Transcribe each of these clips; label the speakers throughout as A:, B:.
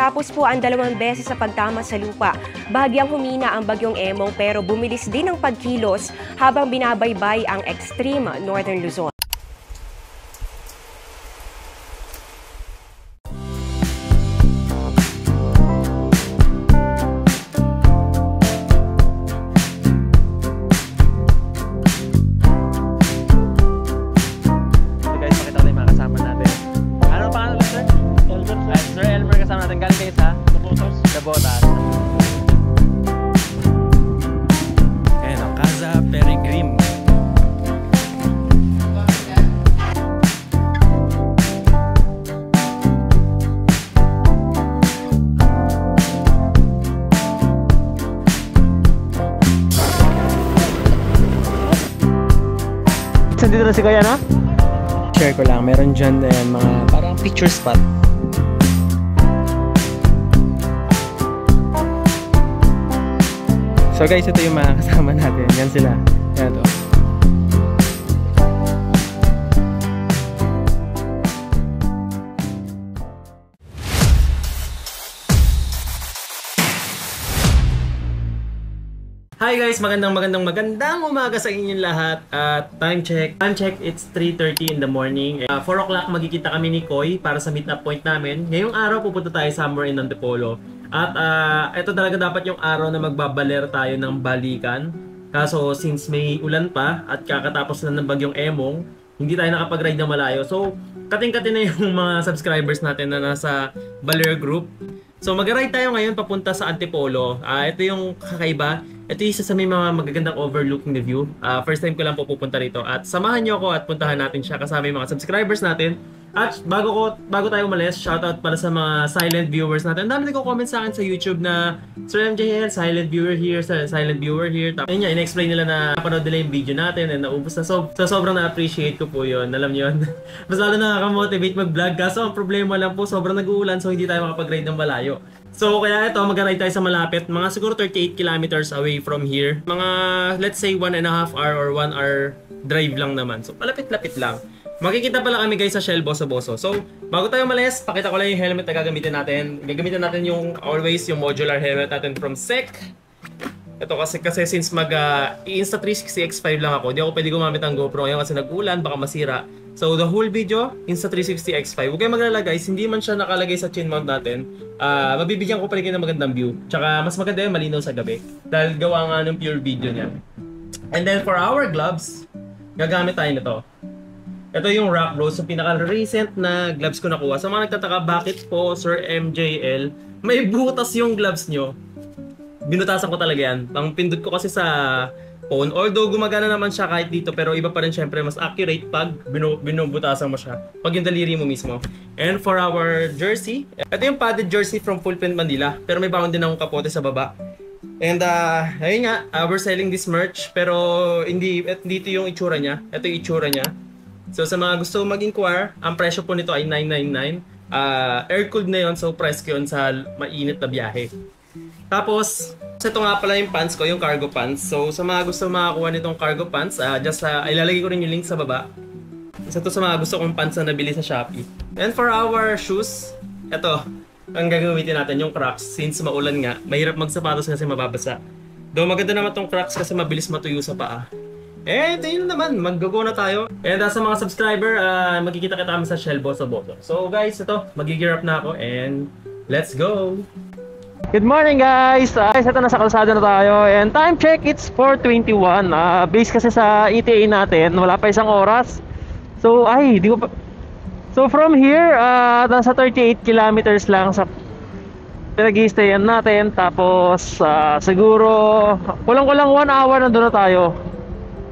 A: Matapos po ang 2 beses sa pagtama sa lupa, bahagyang humina ang bagyong Emong pero bumilis din ang pagkilos habang binabaybay ang extreme northern Luzon.
B: Dito na si Kuya, no? Share ko lang, meron dyan mga parang picture spot. So guys, ito yung mga kasama natin. Yan sila. Yan to. Hi guys, magandang umaga sa inyong lahat. At time check, it's 3:30 in the morning. 4 o'clock magkikita kami ni Koy para sa meet up point namin. Ngayong araw pupunta tayo somewhere in Antipolo. At ito talaga dapat yung araw na magbabaler tayo ng balikan. Kaso since may ulan pa at kakatapos na ng bagyong Emong, hindi tayo nakapag-ride na malayo. So kating-kating na yung mga subscribers natin na nasa Baler group. So mag-ride tayo ngayon papunta sa Antipolo. Ito yung kakaiba. Ito yung isa sa may mga magagandang overlooking na view. First time ko lang po pupunta rito. At samahan nyo ako at puntahan natin siya kasama yung mga subscribers natin. At bago tayo umalis, shoutout pala sa mga silent viewers natin. Ang dami nagko-comment sa akin sa YouTube na Sir MJL, silent viewer here, silent viewer here. Tapos yun, in-explain nila na napanood nila yung video natin and naubos na. So sobrang na-appreciate ko po yun. Alam nyo yun. Mas lalo nakaka-motivate mag-vlog. Kaso ang problema lang po, sobrang nag-uulan so hindi tayo makapag-ride ng malayo. So kaya ito, mag-ride tayo sa malapit. Mga siguro 38 kilometers away from here. Mga let's say 1.5 hour or 1 hour drive lang naman. So palapit-lapit lang. Makikita pala kami guys sa Shell Boso-Boso. So bago tayo umalis, pakita ko lang yung helmet na gagamitin natin. Gagamitin natin yung always yung modular helmet natin from SEC. Ito kasi since Insta360 X5 lang ako, di ako pwede gumamit ng GoPro ngayon kasi nag-ulan, baka masira. So the whole video, Insta360 X5. Huwag kayong mag-alala guys, hindi man siya nakalagay sa chin mount natin. Mabibigyan ko pa rin kayo ng magandang view. Tsaka mas maganda yung malinaw sa gabi. Dahil gawa nga ng pure video niya. And then for our gloves, gagamit tayo nito. Ito yung Rock Bros, yung pinaka-recent na gloves ko nakuha. Sa mga nagtataka, bakit po Sir MJL, may butas yung gloves nyo? Binutasan ko talaga yan. Ang pindot ko kasi sa phone. Although gumagana naman siya kahit dito, pero iba pa rin syempre mas accurate pag binubutasan mo siya. Pag yung daliri mo mismo. And for our jersey, ito yung padded jersey from Full Print Manila. Pero may baon din akong kapote sa baba. And ayun nga, we're selling this merch. Pero hindi ito yung itsura niya. Ito yung itsura niya. So sa mga gusto mag-inquire, ang presyo po nito ay $999. Air-cooled na yun, so price ko yun sa mainit na biyahe. Tapos, ito nga pala yung pants ko, yung cargo pants. So sa mga gusto makakuha nitong cargo pants, ilalagay ko rin yung link sa baba. Isa to sa mga gusto kong pants na nabili sa Shopee. And for our shoes, ito, ang gagamitin natin yung Crocs. Since maulan nga, mahirap magsapatos kasi mababasa. Though maganda naman tong Crocs kasi mabilis matuyo sa paa. Ito yun naman, mag-go na tayo. And sa mga subscriber, magkikita kita kami sa Shell Boso-Boso. So guys, ito, mag-gear up na ako and let's go! Good morning guys! Ito nasa kalsada na tayo and time check, it's 4:21. Base kasi sa ETA natin, wala pa isang oras. So di ko pa... So from here, nasa 38 kilometers lang sa pinag-i-stayan natin. Tapos siguro kulang-kulang 1 hour nandun na tayo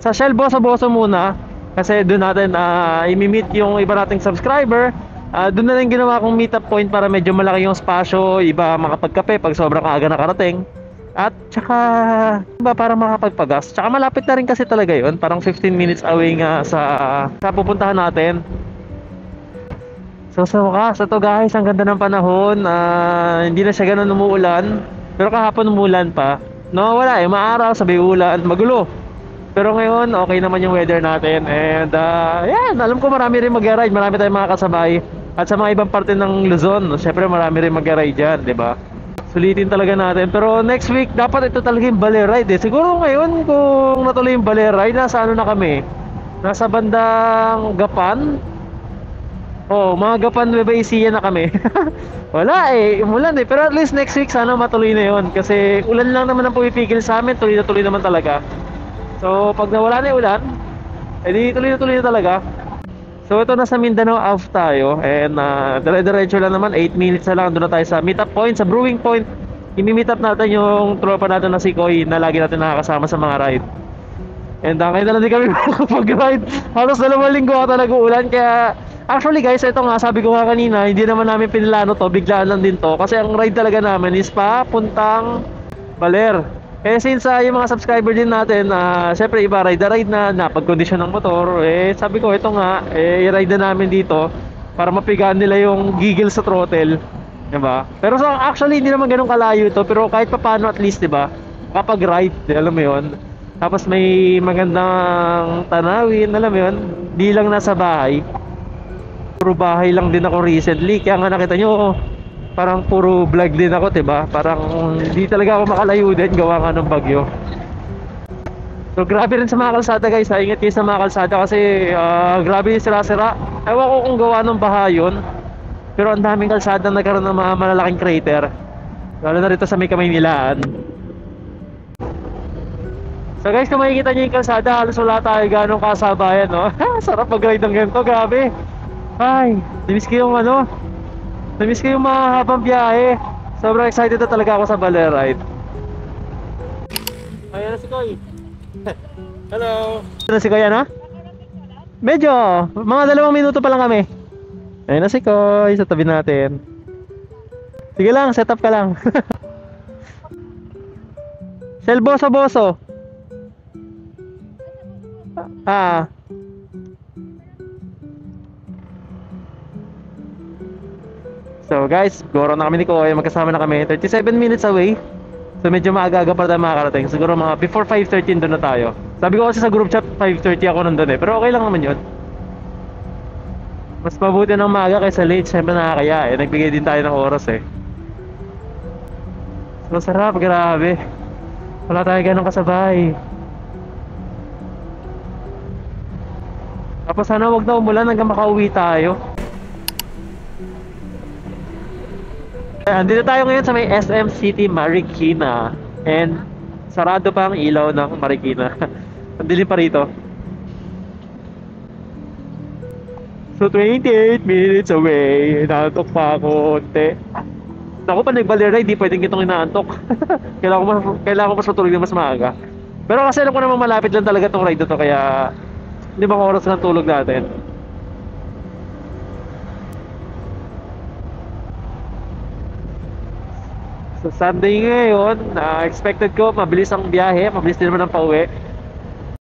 B: sa Shell Boso-Boso muna kasi doon natin i-meet yung iba nating subscriber. Doon na rin ginawa kong meet up point para medyo malaki yung spasyo, iba makapagkape pag sobrang aga nakarating. At tsaka para makapagpagas. Tsaka malapit na rin kasi talaga yun, parang 15 minutes away nga sa pupuntahan natin. So sa wakas, ito guys, ang ganda ng panahon. Hindi na siya ganun umuulan, pero kahapon umulan pa. No, wala maaraw, sabi ulan, magulo. Pero ngayon, okay naman yung weather natin. And yan, alam ko marami rin mag-ride, marami tayong mga kasabay.
C: At sa mga ibang parte ng Luzon, syempre marami rin mag-ride dyan, di ba? Sulitin talaga natin. Pero next week, dapat ito talaga yung Baler Ride eh. Siguro ngayon, kung natuloy yung Baler Ride, nasa ano na kami? Nasa bandang Gapan. Oh, mga Gapan, Nueva Ecija na kami. Wala eh, umulan eh. Pero at least next week, sana matuloy na yon. Kasi ulan lang naman ang pumipigil sa amin. Tuloy na tuloy naman talaga. So, pag nawala na yung ulan, edi tuloy na talaga. So ito, nasa Mindanao Ave tayo. And dire-diretso lang naman, 8 minutes na lang. Doon na tayo sa meet up point, sa brewing point. I-meet up natin yung tropa natin na si Koy, na lagi natin nakakasama sa mga ride. And kaya na lang din kami makapag-ride. Halos 2 linggo ka talaga ulan. Kaya actually guys, ito nga, sabi ko nga kanina, hindi naman namin pinilano to, biglaan lang din to. Kasi ang ride talaga namin is papuntang Baler. Eh since yung mga subscriber din natin, syempre iba ride na napag-condition ng motor, eh sabi ko ito nga, i-ride na namin dito para mapigaan nila yung gigil sa throttle, 'di ba? Pero so actually hindi naman ganoon kalayo ito, pero kahit papaano at least 'di ba? Kapag ride, alam mo 'yon. Tapos may magandang tanawin, alam mo 'yon. Di lang nasa bahay. Puro bahay lang din ako recently, kaya nga nakita nyo, parang puro vlog din ako, 'di ba? Parang hindi talaga ako makalayo din gawa nga ng bagyo. So grabe rin sa mga kalsada guys, ingat kayo sa mga kalsada kasi grabe yung sira-sira. Ewan ko kung gawa ng baha yun, pero ang daming kalsada nagkaroon ng mga malalaking crater. Lalo na rito sa may Kamaynilaan. So guys, kung makikita nyo yung kalsada, halos wala tayo ganong kasabayan, no? Sarap mag-ride ng ganito, grabe. Ay, namiss ko yung namiss ko yung mahabang biyahe. Sobrang excited na talaga ako sa Baler Ride. Ayan na si Koy. Hello. Ayan na si Koy, ano? Medyo, mga 2 minuto pa lang kami. Ayan na si Koy, sa tabi natin. Sige lang, set up ka lang. Shell boso. So guys, goro na kami ni Koy, magkasama na kami, 37 minutes away. So medyo maaga-aga pa tayo makakarating. Siguro mga before 5:13 doon na tayo. Sabi ko kasi sa group chat 5:30 ako nandun eh, pero okay lang naman yun. Mas mabuti ng maaga kaysa late, syempre nakakaya eh. Nagbigay din tayo ng oras eh. So sarap, grabe. Wala tayo ganong kasabay. Tapos sana wag na umulan hanggang makauwi tayo. Andito tayo ngayon sa may SM City Marikina. And sarado pa ang ilaw ng Marikina. Ang dilim pa rito. So 28 minutes away. Inaantok pa ako konti. Naku, pa nag-Baler Ride, di pwedeng itong inaantok. Kailangan ko mas matulog na mas maaga. Pero kasi alam ko naman malapit lang talaga itong ride na to, kaya 5 oras lang tulog natin. So Sunday ngayon, expected ko mabilis ang biyahe, mabilis din naman ang pauwi.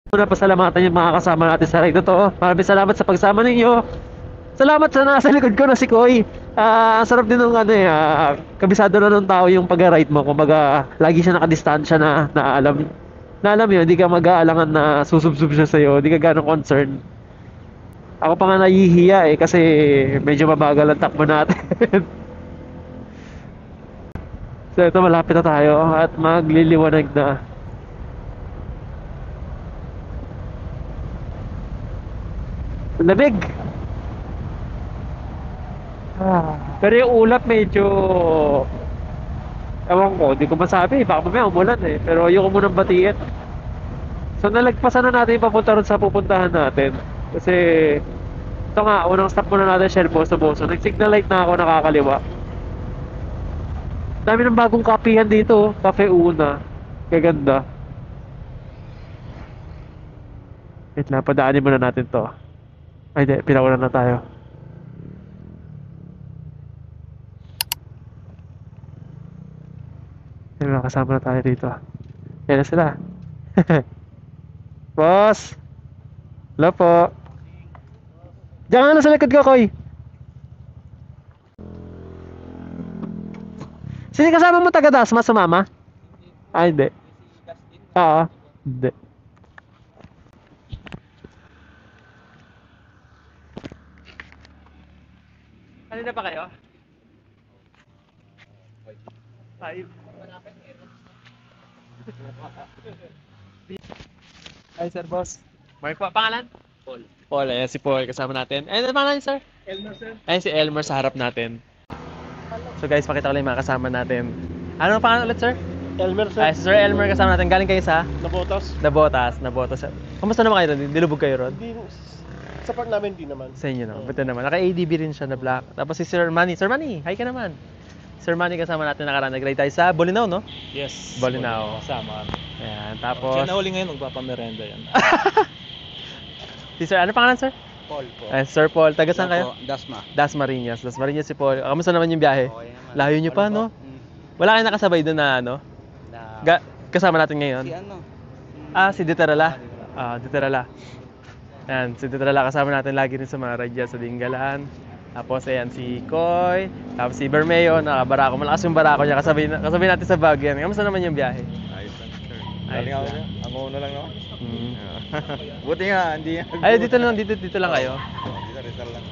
C: Muna pasalamatan yung mga kasama natin sa ride na to. Maraming salamat sa pagsama ninyo. Salamat sa nasa likod ko na si Koy. Ang sarap din ng kabisado na ng tao yung pag-ride mo. Kumbaga, lagi siya nakadistansya na alam yun, hindi ka mag-aalangan na susubsub siya sa'yo, hindi ka gano'ng concern. Ako pa nga nahihiya eh, kasi medyo mabagal ang takbo natin. So ito, malapit na tayo at magliliwanag na. Lamig. Pero yung ulap medyo, ewan ko, di ko masabi, baka mamaya umulan eh. Pero ayoko munang batiin. So nalagpasan na natin yung papunta ron sa pupuntahan natin. Kasi ito nga, unang stop muna natin Shell Boso. Nag-signal light na ako, nakakaliwa. Dami ng bagong kapihan dito, Cafe Una. Kaganda. Wait lang, padaanin muna natin to. Ay di, pinauna na tayo. May mga kasama na tayo dito. Yan na sila. Boss! Hello po. Diyan ka na sa likod ko, Koy. Sino kasama mo taga Dasma, sumama? Ay, hindi. Oo, hindi. na pa kayo? 5. Hi, sir, boss. Mark po. Pangalan? Paul. Paul, ayan si Paul kasama natin. Ano pangalan, sir? Elmer, sir. Ayan si Elmer sa harap natin. So guys, pakita ko lang yung mga kasama natin. Ano pangalan ulit, sir?
D: Elmer, sir.
C: Ay, si Sir Elmer kasama natin. Galing kayo sa?
D: Nabotas.
C: Nabotas. Kamusta naman kayo doon? Dilubog kayo ron?
D: Di, sa part namin, di naman.
C: Sa inyo, no? Buti naman. Naka-ADB rin siya na black. Tapos si Sir Manny. Sir Manny, hi ka naman. Sir Manny kasama natin nakaraan. Nag-ride tayo sa Bolinao, no?
E: Yes.
C: Bolinao.
E: Kasama.
C: Ayan, tapos...
E: Siya na uli ngayon, magpapamerenda yan.
C: Si Sir, ano pangalan, Sir?
E: Paul po.
C: Sir Paul, taga saan kayo?
E: Dasma.
C: Dasmariñas si Paul. Kamusta naman yung biyahe?
E: Okay naman.
C: Layo nyo pa, no? Wala kayong nakasabay doon na ano? Kasama natin ngayon?
E: Si ano?
C: Si Diterala. Diterala. Ayan, si Diterala kasama natin lagi rin sa mga ride dyan sa Dingalan. Tapos ayan si Koy, tapos si Bermeo, nakabarako. Malakas yung barako niya, kasabay natin sa bag yan. Kamusta naman yung biyahe?
E: Ayos lang, sir.
C: Ayos lang.
E: Ang uno lang naman.
C: Hmm.
E: Buti nga, hindi.
C: Ay, dito lang kayo.
E: Dito, Rizal lang.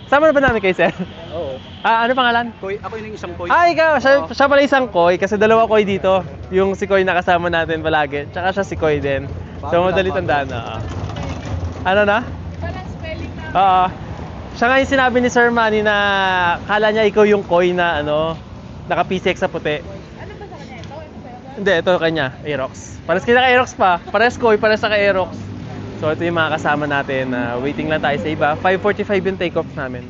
C: Sama na ba namin kay Sir?
E: Oo.
C: Ano pangalan?
E: Koy, ako yung isang koy.
C: Ikaw, siya pala isang Koy, kasi dalawa Koy dito. Yung si Koy na kasama natin palagi, tsaka siya si Koy din. So, madali tandaan na. Ano na?
F: Parang spelling na.
C: Oo. Siya nga yung sinabi ni Sir Manny na kala niya ikaw yung Koy na naka-PCX sa puti.
F: Ano ba sa kanya? Ito sa'yo?
C: Hindi, ito kanya, Aerox. Pares kita ka Aerox pa. Pares Koy, pares sa Aerox. So ito yung mga kasama natin. Waiting lang tayo sa iba. 5:45 yung take-off namin.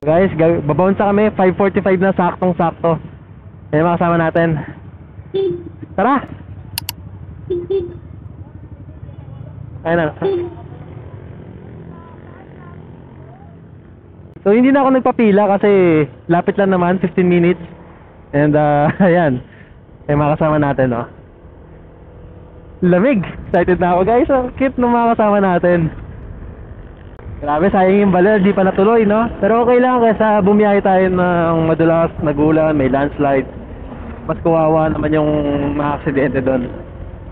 C: Guys, babounce kami, 5:45 na, saktong-sakto. Yan mga kasama natin. Tara! Ayun na. So hindi na ako nagpapila kasi lapit lang naman, 15 minutes. And ayan. Yan mga kasama natin, oh. Lamig! Excited na ako, guys. Ang cute ng mga kasama natin. Grabe, sayang yung baler, di pa natuloy, no? Pero okay lang kasi bumiyahe tayo ng madulas, nagulan, may landslide. Mas kawawa naman yung mga aksidente doon.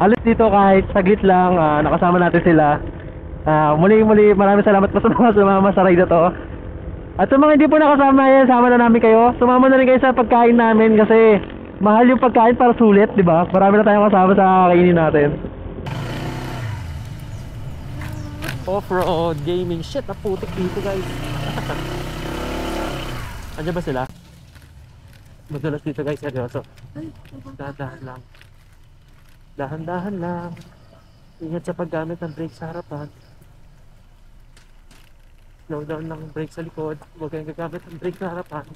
C: Halos dito kahit saglit lang, nakasama natin sila. Muli, maraming salamat po sa mga sumama sa ride na to. At sa mga hindi po nakasama yan, sama na namin kayo. Sumama na rin kayo sa pagkain namin kasi mahal yung pagkain para sulit, di ba? Marami na tayong kasama sa kainin natin. Off-road gaming. Shit, naputik dito, guys. Andiyan ba sila? Madulas dito, guys. Seryoso. Dahan-dahan lang. Dahan-dahan lang. Ingat sa paggamit ng brake sa harapan. Slow down ng brake sa likod. Huwag kayong gagamit ng brake sa harapan.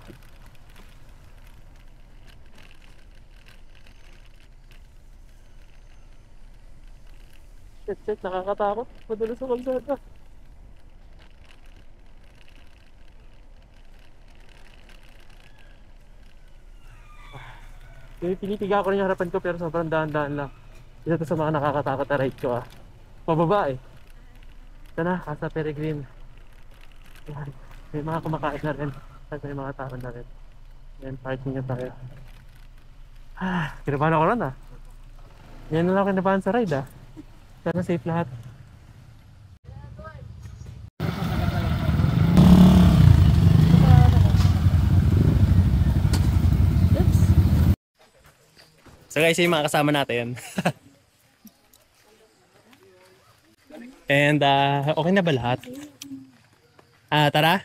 C: Shit, nakakatakot. Madulas sa kalsada. Pinitiga ko rin yung harapan ko pero sobrang dahan-dahan lang. Isa to sa mga nakakatakot na ride ko, Pababa, Ito na, Casa Peregrine. Ayan, may mga kumakain na rin. At may mga tao na rin. Ayan, parking na tayo. Kinabahan ako ron, Yan na lang kinabahan sa ride, Sana safe lahat. Oops. So guys, yung mga kasama natin. And okay na ba lahat? Tara.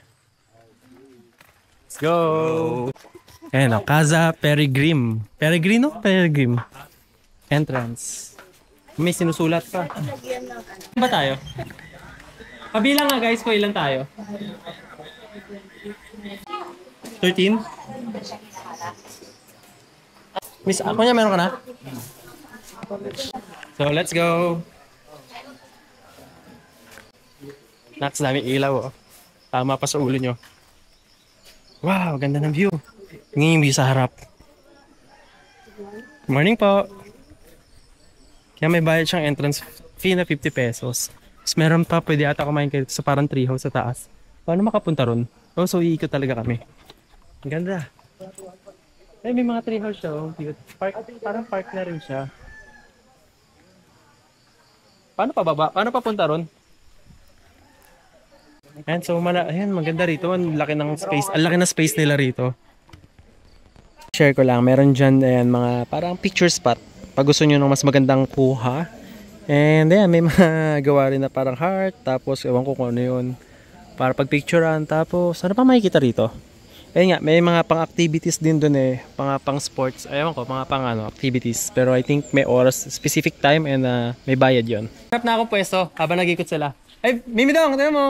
C: Let's go. Ayan, Casa Peregrine. Peregrine. Entrance. May sinusulat pa. Ba tayo? Pabilang nga guys, ko ilan tayo? 13? Miss, ako niya meron ka na? So, let's go! Naks, daming ilaw, Tama pa sa ulo nyo. Wow, ganda ng view. Tingnan yung view sa harap. Morning po! Kaya may bayad siyang entrance
G: fee na 50 pesos. Tapos meron pa, pwede ata kumain kayo sa parang treehouse sa taas. Paano makapunta ron? Oh, so iikot talaga kami. Ang ganda. Ay, may mga treehouse siya. Oh, cute. Park, parang park na rin siya. Paano pa baba? Paano papunta ron? Ayan, so ayan, maganda rito. Ang laki ng space. Ang laki ng space nila rito. Share ko lang. Meron dyan, ayan, mga parang picture spot. Pag gusto nyo ng mas magandang kuha. And ayan, may mga gawa rin na parang heart. Tapos, ewan ko kung ano yun. Para pag-picturean. Tapos, ano pa makikita rito? Ayun nga, may mga pang-activities din doon eh. Pang-sports. Ayaw ko, mga pang-activities. Pero I think may oras, specific time and may bayad yon. Hanap na akong pwesto habang nag-ikot sila. Ay, Mimidong, tayo mo.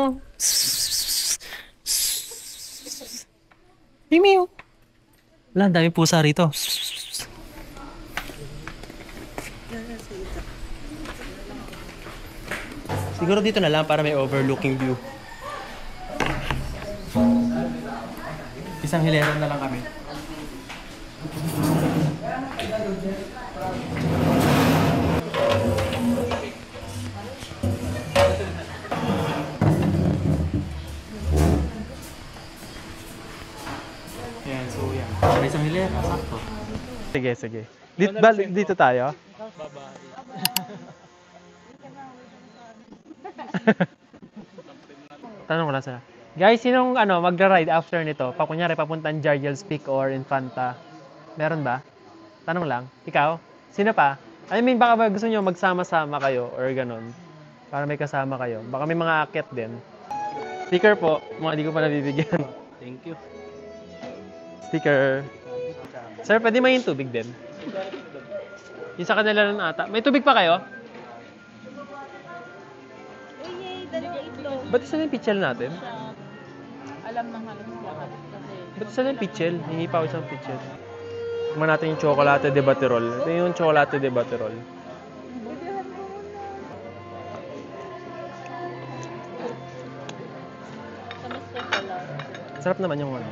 G: Mimiw. Wala, ang daming pusa rito. Siguro dito na lang para may overlooking view. Isang hilera na lang kami. Ayan, so yan. Para isang hilera, sakto. Sige, sige. Dito tayo? Tanong ko lang sila. Guys, sinong magra-ride after nito? Kunyari, papuntang Jardiel's Peak or Infanta? Meron ba? Tanong lang. Ikaw? Sino pa? I mean, baka gusto nyo magsama-sama kayo or ganun. Para may kasama kayo. Baka may mga akyat din. Sticker po. Mga di ko pa nabibigyan. Thank you. Sticker. Sir, pwede may yung tubig din? Yung sa kanila nun ata. May tubig pa kayo?
F: Uy, dalawang itlog.
G: Ba't isa na yung pitchel natin?
F: Alam ng halos lahat kasi.
G: Ba't isa na yung pitchel? Hingi pa ako isang pitchel. Tingnan natin yung chocolate de Baterol. Ito yung chocolate de Baterol. Sarap naman yung ano.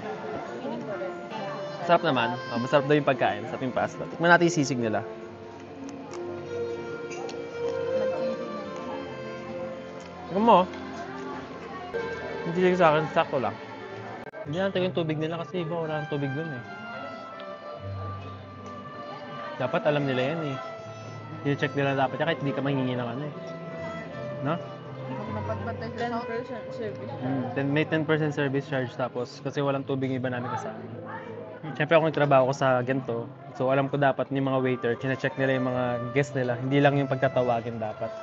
G: Sarap naman. Oh, masarap daw yung pagkain. Sarap yung pasta. Tingnan natin yung sisig nila. Tingnan mo. Hindi lang sa akin. Sakto lang. Hindi natin yung tubig nila kasi iba wala ng tubig dun eh. Dapat alam nila yan eh. I-check nila dapat yan kahit hindi ka manghingi ng ano eh. No?
F: 10% service.
G: May 10% service charge tapos kasi walang tubig yung iba namin kasama. Siyempre ako nagtrabaho ko sa ganito. So alam ko dapat yung mga waiter, chine-check nila yung mga guests nila. Hindi lang yung pagtatawagin dapat.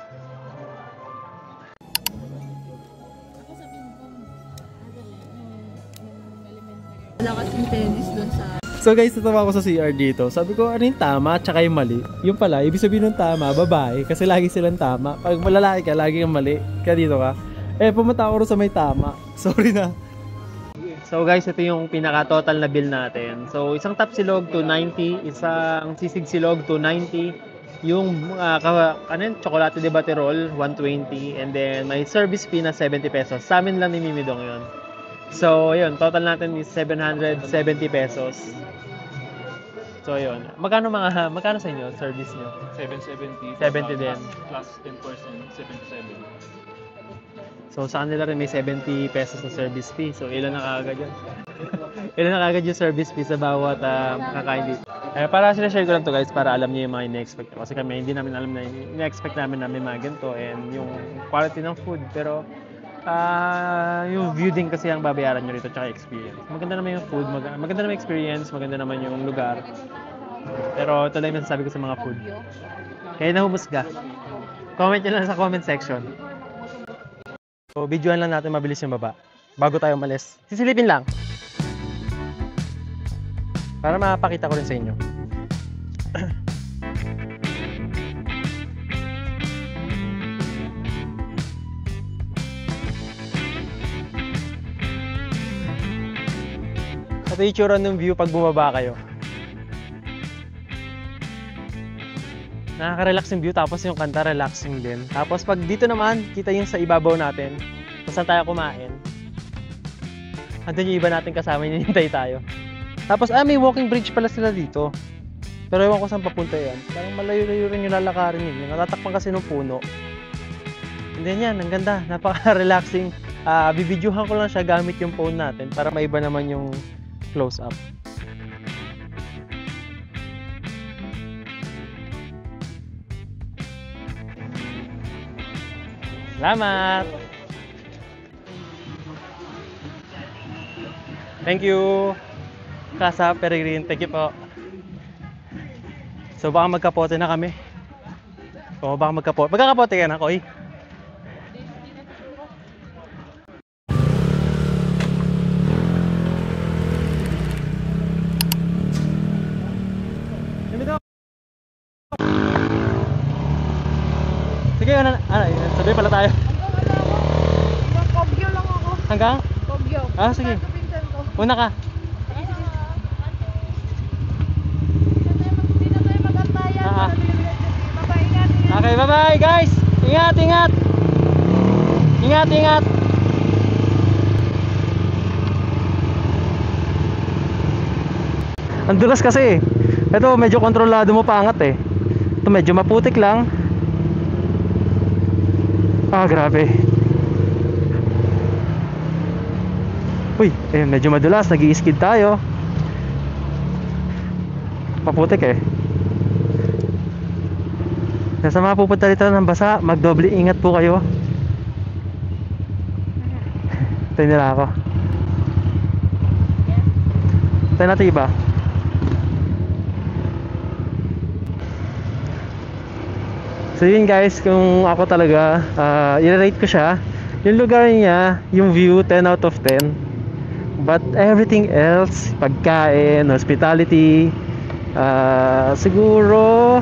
F: Wala kasing tennis doon sa...
G: So guys, natawa ko sa CR dito. Sabi ko, ano yung tama at saka yung mali? Yung pala, ibig sabihin ng tama, babae. Kasi lagi silang tama. Pag malalaki ka, lagi kang mali. Kaya dito ka. Eh, pumunta ako rin sa may tama. Sorry na. So guys, ito yung pinaka-total na bill natin. So, isang tapsilog to 90. Isang sisig silog to 90. Yung chocolate de Baterol, 120. And then, may service fee na 70 pesos. Sa amin lang ni Mimidong yun. So, yun, total natin is 770 pesos. So, yun. Magkano sa inyo, service nyo?
E: 770.
G: 70 din.
E: Plus 10%, 77.
G: So, sa kanila rin may 70 pesos na service fee. So, ilan na kaagad yun? Ilan na kaagad yung service fee sa bawat kakain dito? Para sinashare ko lang to guys, para alam niyo yung mga ina-expect. Kasi kami, hindi namin alam na ina-expect namin na may mga ganito and yung quality ng food. Pero, yung view din kasi ang babayaran nyo rito tsaka experience. Maganda naman yung food, maganda naman experience, maganda naman yung lugar. Pero ito lang yung nasasabi ko sa mga food. Kaya nahumusga. Comment nyo lang sa comment section. So, videoan lang natin mabilis yung baba. Bago tayo umalis. Sisilipin lang. Para mapakita ko rin sa inyo. Ito yung itsura ng view pag bumaba kayo. Nakaka-relax yung view tapos yung kanta relaxing din. Tapos pag dito naman, kita yung sa ibabaw natin. Kung saan tayo kumain. Andun yung iba natin kasama, hinihintay tayo. Tapos may walking bridge pala sila dito. Pero ewan ko saan papunta yan. Parang malayo-layo rin yung lalakarin yun. Natatakpan kasi ng puno. And then yan, ang ganda. Napaka-relaxing. Bibidyohan ko lang siya gamit yung phone natin para maiba naman yung close-up. Salamat! Thank you! Casa Peregrine, thank you po. So baka magkapote na kami. O baka magkapote. Magkakapote ka na, Koy? Sige, sabi pala tayo.
F: Hanggang Kogyo lang ako.
G: Hanggang?
F: Kogyo.
G: Sige.
F: Sa pinsan ko.
G: Una ka.
F: Hindi na tayo mag-antayan. Bye-bye, ingat.
G: Okay, bye-bye guys! Ingat, ingat! Ingat, ingat! Ang dulas kasi. Ito, medyo kontrolado mo paangat eh. Ito, medyo maputik lang. Grabe. Uy, medyo madulas. Nag-i-skid tayo. Maputik eh. Nasa mga pupunta dito ng basa, magdoble ingat po kayo. Tayo nila ako. Tayo natin iba. So yun guys, kung ako talaga, i-rate ko siya. Yung lugar niya, yung view, 10 out of 10. But everything else, pagkain, hospitality, siguro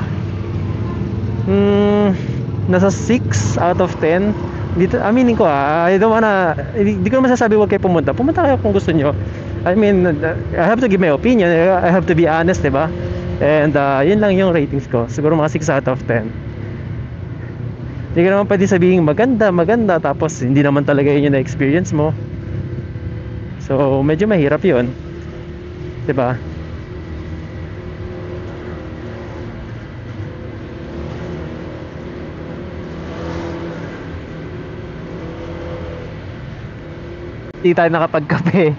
G: nasa 6 out of 10. Dito, aminin ko I don't wanna, hindi ko naman sasabi huwag kayo pumunta. Pumunta kayo kung gusto nyo. I mean, I have to give my opinion. I have to be honest, diba? And yun lang yung ratings ko. Siguro mga 6 out of 10. Hindi ka naman pwede sabihin maganda, tapos hindi naman talaga yun yung na-experience mo. So, medyo mahirap yun. Diba? Hindi tayo nakapagkape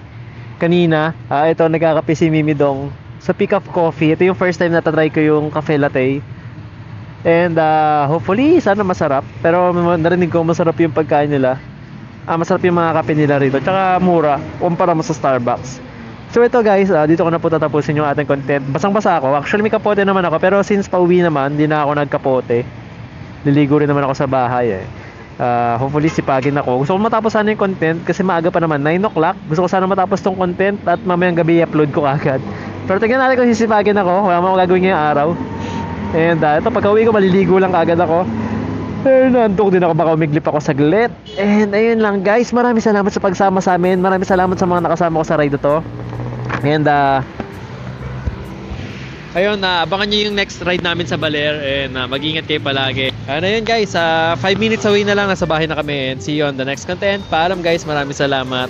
G: kanina. Ito, nagkakape si Mimi Dong sa Pick Up Coffee. Ito yung first time na tatry ko yung cafe latte. And hopefully, sana masarap. Pero narinig ko masarap yung pagkain nila. Masarap yung mga kape nila rito. Tsaka mura, kumpara mo sa Starbucks. So ito guys, dito ko na po tatapusin yung ating content. Basang-basa ako. Actually may kapote naman ako. Pero since pauwi naman, hindi na ako nagkapote. Liligo rin naman ako sa bahay eh. Hopefully sipagin ako. Gusto ko matapos sana yung content kasi maaga pa naman, 9 o'clock. Gusto ko sana matapos tong content at mamayang gabi i-upload ko agad. Pero tingnan natin kung sisipagin ako. Wala mo gagawin ngayong araw. And ito, pagka-uwi ko, maliligo lang kagad ako. Nantok din ako, baka umiglip ako saglit. And ayun lang guys, maraming salamat sa pagsama sa amin. Maraming salamat sa mga nakasama ko sa ride to. And ayun, abangan nyo yung next ride namin sa Baler. And mag-ingat kayo palagi. And ayun guys, 5 minutes away na lang, nasa bahay na kami. And see you on the next content. Paalam guys, maraming salamat.